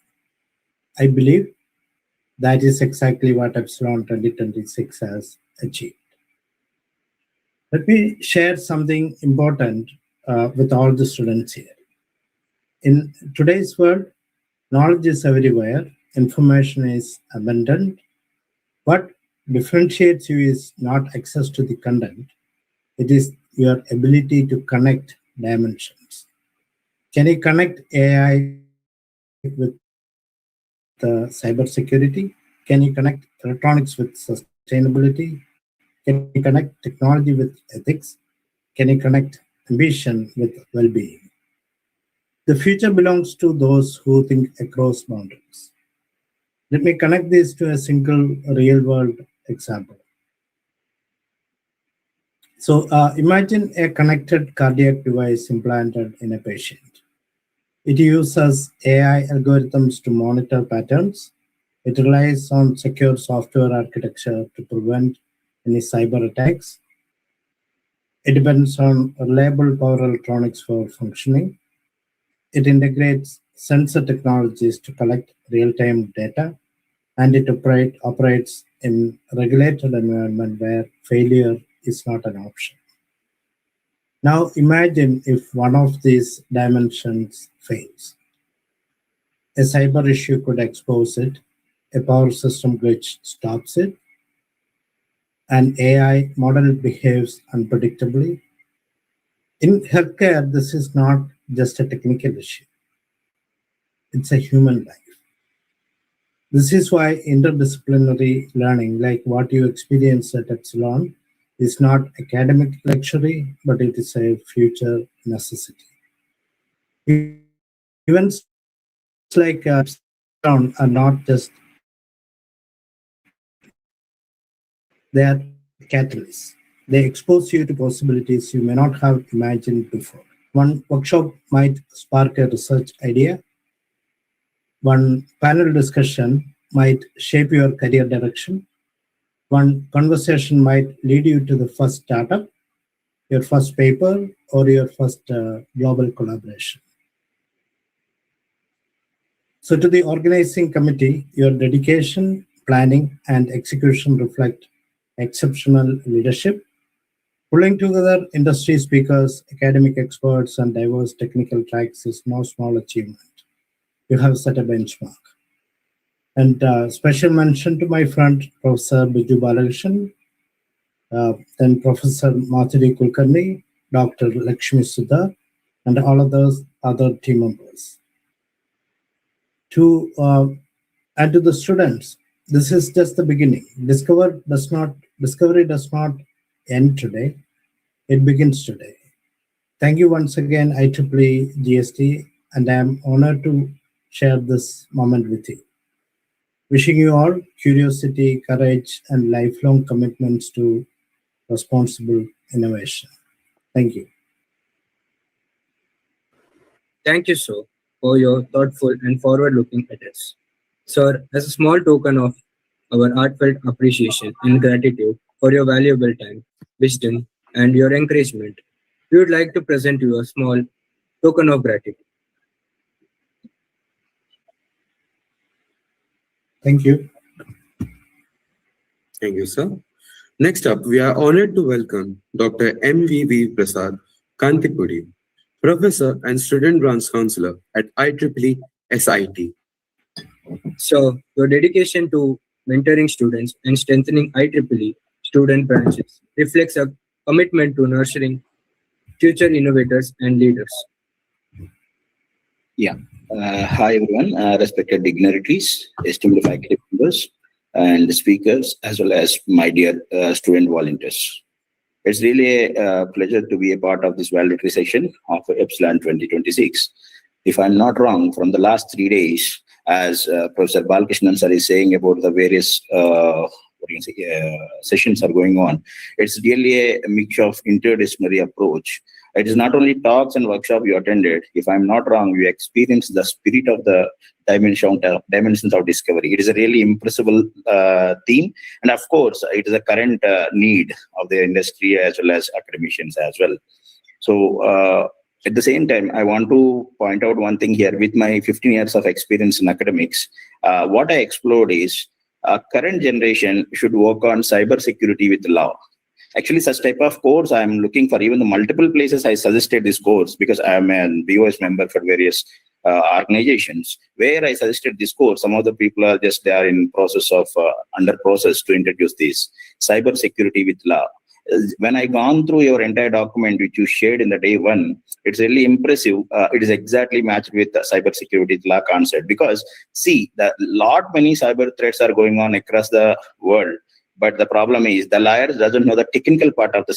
I believe that is exactly what Epsilon 2026 has achieved. Let me share something important with all the students here. In today's world, knowledge is everywhere, information is abundant. What differentiates you is not access to the content, it is your ability to connect dimensions. Can you connect AI with cybersecurity? Can you connect electronics with sustainability? Can you connect technology with ethics? Can you connect ambition with well-being? The future belongs to those who think across boundaries. Let me connect this to a single real-world example. So imagine a connected cardiac device implanted in a patient. It uses AI algorithms to monitor patterns. It relies on secure software architecture to prevent any cyber attacks. It depends on reliable power electronics for functioning. It integrates sensor technologies to collect real-time data, and it operates in a regulated environment where failure is not an option. Now imagine if one of these dimensions fails. A cyber issue could expose it, a power system glitch stops it, an AI model behaves unpredictably. In healthcare, this is not just a technical issue, it's a human life. This is why interdisciplinary learning, like what you experience at Epsilon, is not academic luxury, but it is a future necessity. Events like Epsilon are not just, they are catalysts. They expose you to possibilities you may not have imagined before. One workshop might spark a research idea. One panel discussion might shape your career direction. One conversation might lead you to the first startup, your first paper, or your first global collaboration. So to the organizing committee, your dedication, planning, and execution reflect exceptional leadership. Pulling together industry speakers, academic experts, and diverse technical tracks is no small achievement. You have set a benchmark. And special mention to my friend, Professor Biju Balakrishnan, then Professor Mathuri Kulkarni, Dr. Lakshmi Sudha, and all of those other team members. And to the students, this is just the beginning. Discovery does not end today. It begins today. Thank you once again, IEEE GST, and I am honored to share this moment with you. Wishing you all curiosity, courage, and lifelong commitments to responsible innovation. Thank you. Thank you, sir, for your thoughtful and forward-looking address. Sir, as a small token of our heartfelt appreciation and gratitude for your valuable time, wisdom, and your encouragement, we would like to present you a small token of gratitude. Thank you. Thank you, sir. Next up, we are honored to welcome Dr. M.V.V. Prasad Kantipudi, Professor and Student Branch Counselor at IEEE SIT. So, your dedication to mentoring students and strengthening IEEE student branches reflects a commitment to nurturing future innovators and leaders. Yeah. Hi, everyone. Respected dignitaries, esteemed faculty members, and speakers, as well as my dear student volunteers. It's really a pleasure to be a part of this valedictory session of EPSILON 2026. If I'm not wrong, from the last 3 days, as Professor Balkrishnan sir is saying about the various sessions are going on, it's really a mix of interdisciplinary approach. It is not only talks and workshop you attended. If I'm not wrong, you experienced the spirit of the dimensions of discovery. It is a really impressible theme. And of course, it is a current need of the industry as well as academicians as well. So at the same time, I want to point out one thing here. With my 15 years of experience in academics, what I explored is current generation should work on cyber security with law. Actually, such type of course I'm looking for. Even the multiple places I suggested this course because I am an BOS member for various organizations where I suggested this course. Some of the people are just they are in process of under process to introduce this cyber security with law. When I gone through your entire document which you shared in the day one, it's really impressive. It is exactly matched with the cyber security law concept because see, the many cyber threats are going on across the world. But the problem is the lawyers doesn't know the technical part of the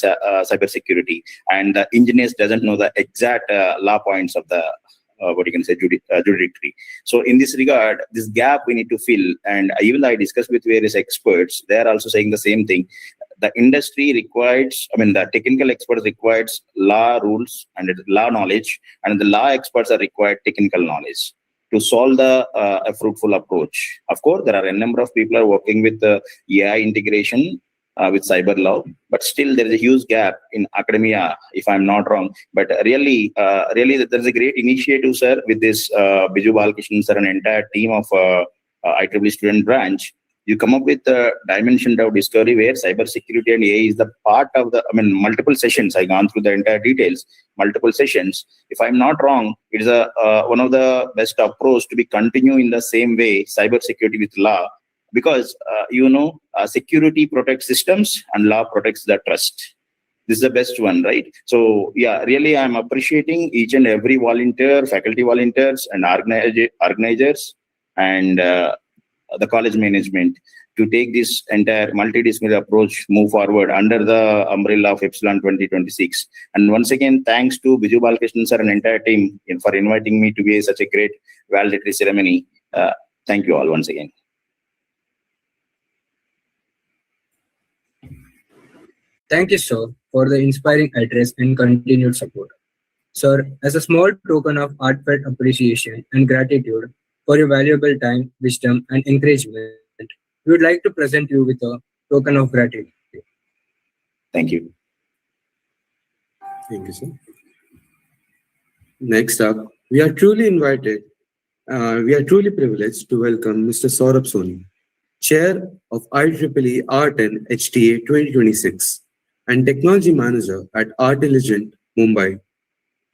cyber security, and the engineers doesn't know the exact law points of the judiciary. So in this regard, this gap we need to fill. And even though I discussed with various experts, they are also saying the same thing. The industry requires, the technical experts requires law rules and law knowledge, and the law experts are required technical knowledge to solve a fruitful approach. Of course, there are a number of people are working with AI integration with cyber law, but still there is a huge gap in academia, if I'm not wrong. But really, there's a great initiative, sir, with this Biju Balkrishnan sir and entire team of IEEE student branch. You come up with a dimension of discovery where cybersecurity and AI is the part of the, multiple sessions. I gone through the entire details, multiple sessions. If I'm not wrong, it is one of the best approach to be continue in the same way, cybersecurity with law, because security protects systems and law protects the trust. This is the best one, right? So yeah, really I'm appreciating each and every volunteer, faculty volunteers and organizers and the college management to take this entire multidisciplinary approach, move forward under the umbrella of EPSILON 2026. And once again, thanks to Biju Balkrishnan sir and entire team for inviting me to be such a great valedictory ceremony. Thank you all once again. Thank you, sir, for the inspiring address and continued support. Sir, as a small token of heartfelt appreciation and gratitude for your valuable time, wisdom, and encouragement, we would like to present you with a token of gratitude. Thank you. Thank you, sir. Next up, we are truly privileged to welcome Mr. Saurabh Soni, Chair of IEEE R10 HTA 2026 and Technology Manager at Artelligent, Mumbai,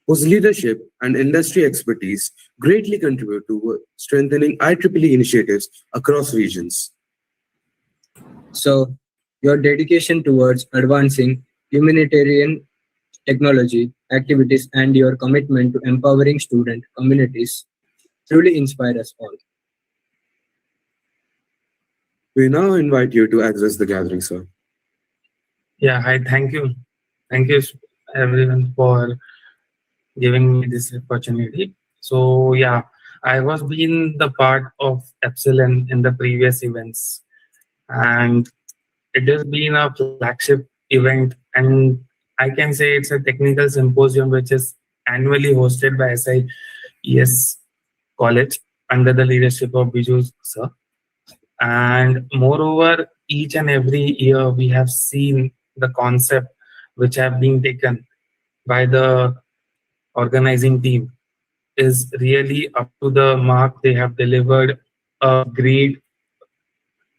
whose leadership and industry expertise greatly contribute to strengthening IEEE initiatives across regions. So, your dedication towards advancing humanitarian technology activities and your commitment to empowering student communities truly inspire us all. We now invite you to address the gathering, sir. Yeah, hi, thank you. Thank you everyone for giving me this opportunity. So yeah, I was being the part of EPSILON in the previous events, and it has been a flagship event, and I can say it's a technical symposium which is annually hosted by SIES College under the leadership of Biju sir. And moreover, each and every year we have seen the concept which have been taken by the organizing team is really up to the mark. They have delivered a great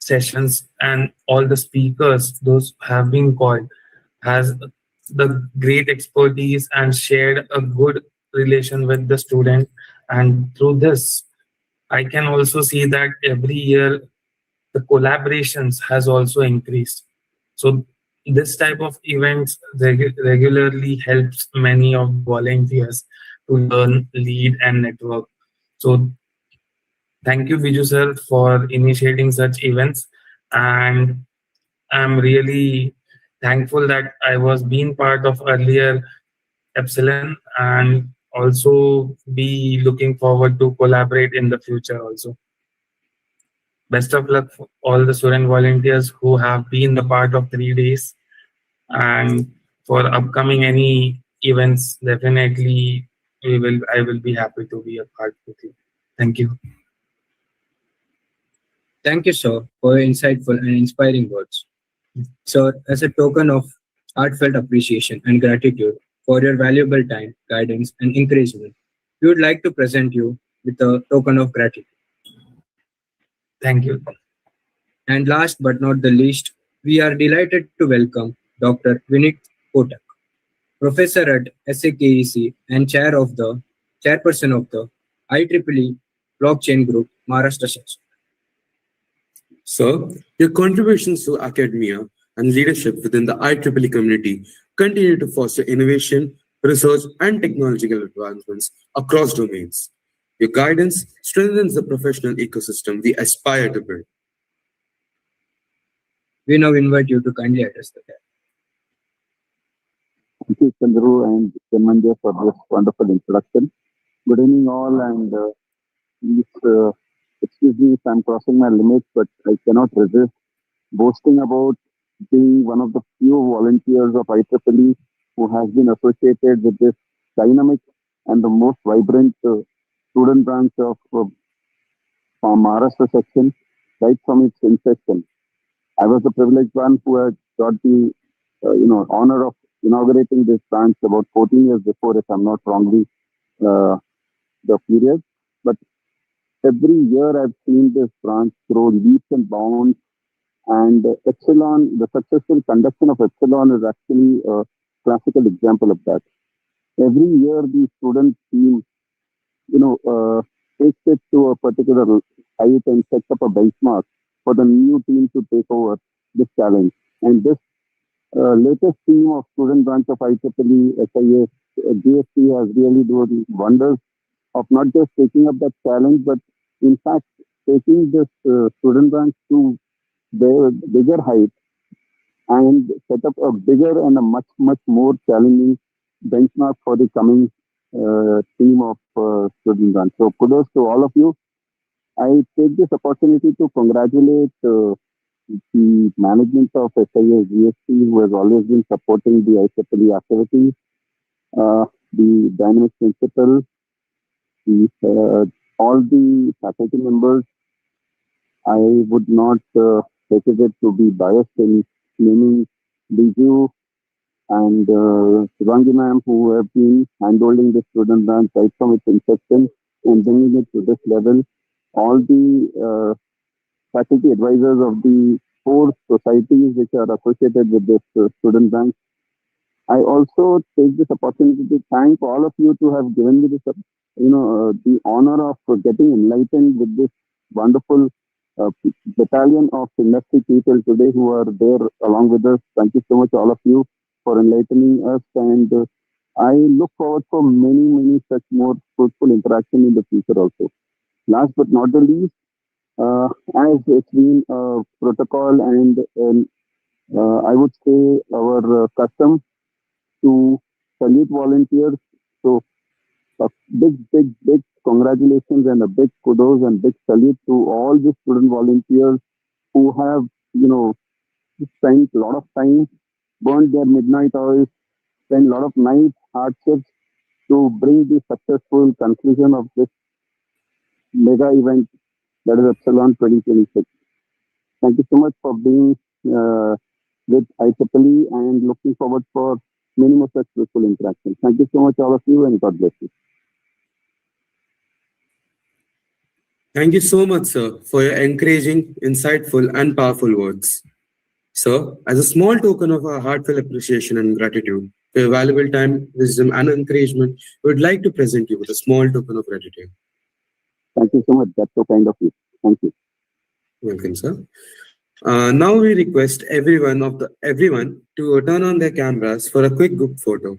sessions and all the speakers, those have been called, has the great expertise and shared a good relation with the student. And through this, I can also see that every year the collaborations has also increased. So this type of events regularly helps many of the volunteers to learn, lead, and network. So thank you, Viju sir, for initiating such events. And I'm really thankful that I was being part of earlier Epsilon, and also be looking forward to collaborate in the future also. Best of luck for all the student volunteers who have been the part of 3 days, and for upcoming any events, definitely I will be happy to be a part with you. Thank you. Thank you, sir, for your insightful and inspiring words. Sir, as a token of heartfelt appreciation and gratitude for your valuable time, guidance, and encouragement, we would like to present you with a token of gratitude. Thank you. And last but not the least, we are delighted to welcome Dr. Vinit Kotak, Professor at SAKEC and Chairperson of the IEEE Blockchain Group, Maharashtra section. Sir, your contributions to academia and leadership within the IEEE community continue to foster innovation, research, and technological advancements across domains. Your guidance strengthens the professional ecosystem we aspire to build. We now invite you to kindly address the panel. Thank you, Chandru and Manja, for this wonderful introduction. Good evening, all, and please excuse me if I'm crossing my limits, but I cannot resist boasting about being one of the few volunteers of IEEE who has been associated with this dynamic and the most vibrant student branch of Maharashtra section right from its inception. I was the privileged one who had got the honor of inaugurating this branch about 14 years before, if I'm not wrongly, the period. But every year I've seen this branch grow leaps and bounds, and Epsilon, the successful conduction of Epsilon is actually a classical example of that. Every year the student team, takes it to a particular height and sets up a benchmark for the new team to take over this challenge. And this latest team of student branch of IEEE, SIS, GST has really done wonders of not just taking up that challenge, but in fact taking this student branch to their bigger height and set up a bigger and a much, much more challenging benchmark for the coming team of student branch. So kudos to all of you. I take this opportunity to congratulate the management of SIS GST, who has always been supporting the IEEE activities, the dynamic principal, all the faculty members. I would not hesitate to be biased in naming Biju and Shivangi ma'am, who have been handholding the student branch right from its inception and bringing it to this level. All the faculty advisors of the 4 societies which are associated with this student branch. I also take this opportunity to thank all of you to have given me this, the honor of getting enlightened with this wonderful battalion of industry people today who are there along with us. Thank you so much, all of you, for enlightening us, and I look forward for many, many such more fruitful interaction in the future also. Last but not the least, as it's been a protocol and I would say our custom to salute volunteers. So a big congratulations and a big kudos and big salute to all the student volunteers who have, spent a lot of time, burned their midnight hours, spent a lot of nights, hardships to bring the successful conclusion of this mega event, that is Epsilon 2026. Thank you so much for being with IEEE and looking forward for many more such fruitful interactions. Thank you so much, all of you, and God bless you. Thank you so much, sir, for your encouraging, insightful, and powerful words. Sir, as a small token of our heartfelt appreciation and gratitude for your valuable time, wisdom, and encouragement, we would like to present you with a small token of gratitude. Thank you so much. That's so kind of you. Thank you. Welcome, sir. Now we request everyone to turn on their cameras for a quick group photo.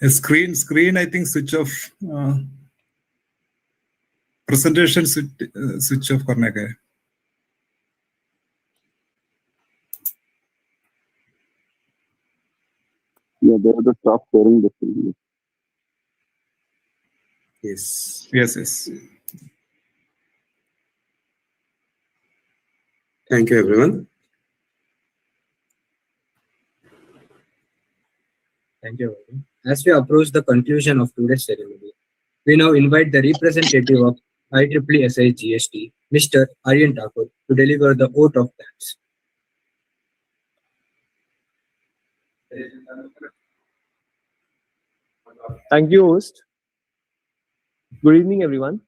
Screen, I think switch off. Presentation switch off करने का है. Yeah, they have to stop sharing the screen. Yes. Thank you, everyone. Thank you. As we approach the conclusion of today's ceremony, we now invite the representative of IEEE GST, Mr. Aryan Thakur, to deliver the oath of thanks. Thank you, host. Good evening, everyone.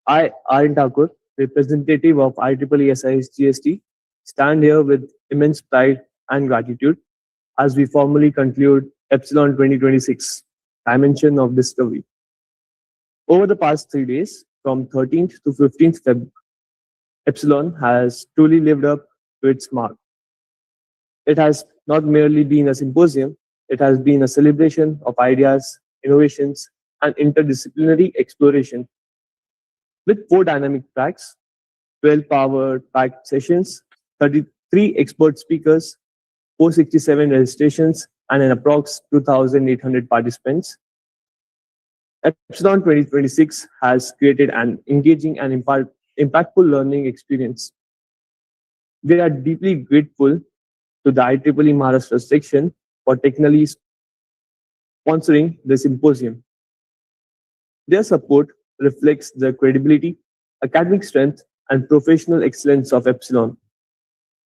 I, Aryan Thakur, representative of IEEE GST, stand here with immense pride and gratitude as we formally conclude EPSILON 2026, Dimension of Discovery. Over the past 3 days, from 13th to 15th Feb, EPSILON has truly lived up to its mark. It has not merely been a symposium, it has been a celebration of ideas, innovations, and interdisciplinary exploration. With 4 dynamic tracks, 12 power-packed sessions, 33 expert speakers, 467 registrations, and an approx 2,800 participants, EPSILON 2026 has created an engaging and impactful learning experience. We are deeply grateful to the IEEE Maharashtra section for technically sponsoring the symposium. Their support reflects the credibility, academic strength, and professional excellence of EPSILON.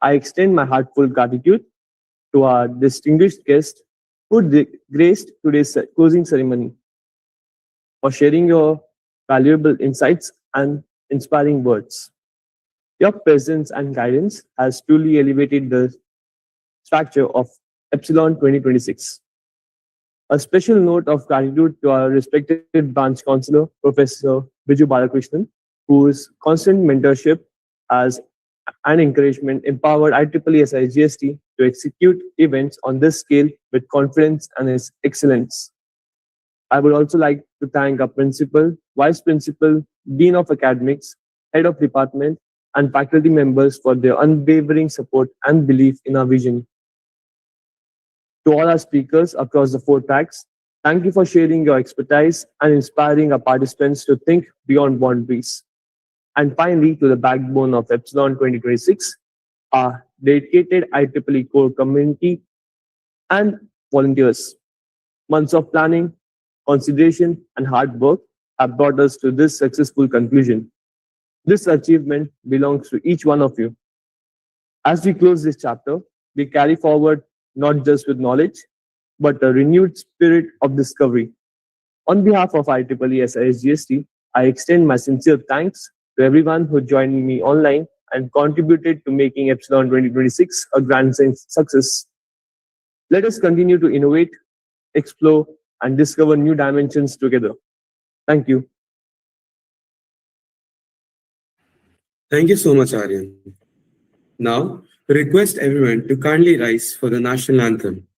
I extend my heartfelt gratitude to our distinguished guest who graced today's closing ceremony for sharing your valuable insights and inspiring words. Your presence and guidance has truly elevated the structure of EPSILON 2026. A special note of gratitude to our respected branch counselor, Professor Biju Balakrishnan, whose constant mentorship as and encouragement empowered IEEE GST to execute events on this scale with confidence and excellence. I would also like to thank our principal, vice principal, dean of academics, head of department, and faculty members for their unwavering support and belief in our vision. To all our speakers across the 4 tracks, thank you for sharing your expertise and inspiring our participants to think beyond boundaries. And finally, to the backbone of EPSILON 2026, our dedicated IEEE core community and volunteers. Months of planning, consideration, and hard work have brought us to this successful conclusion. This achievement belongs to each one of you. As we close this chapter, we carry forward not just with knowledge, but a renewed spirit of discovery. On behalf of IEEE GST, I extend my sincere thanks to everyone who joined me online and contributed to making EPSILON 2026 a grand success. Let us continue to innovate, explore, and discover new dimensions together. Thank you. Thank you so much, Aryan. Now, we request everyone to kindly rise for the national anthem.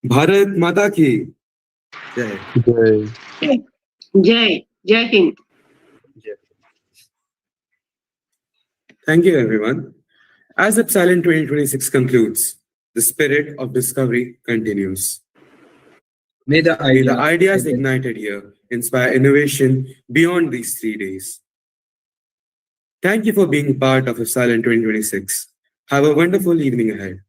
Bharat Mata ki jai. Jai Hind. Thank you, everyone. As EPSILON 2026 concludes, the spirit of discovery continues. May the May the ideas ignited here inspire innovation beyond these 3 days. Thank you for being part of EPSILON 2026. Have a wonderful evening ahead.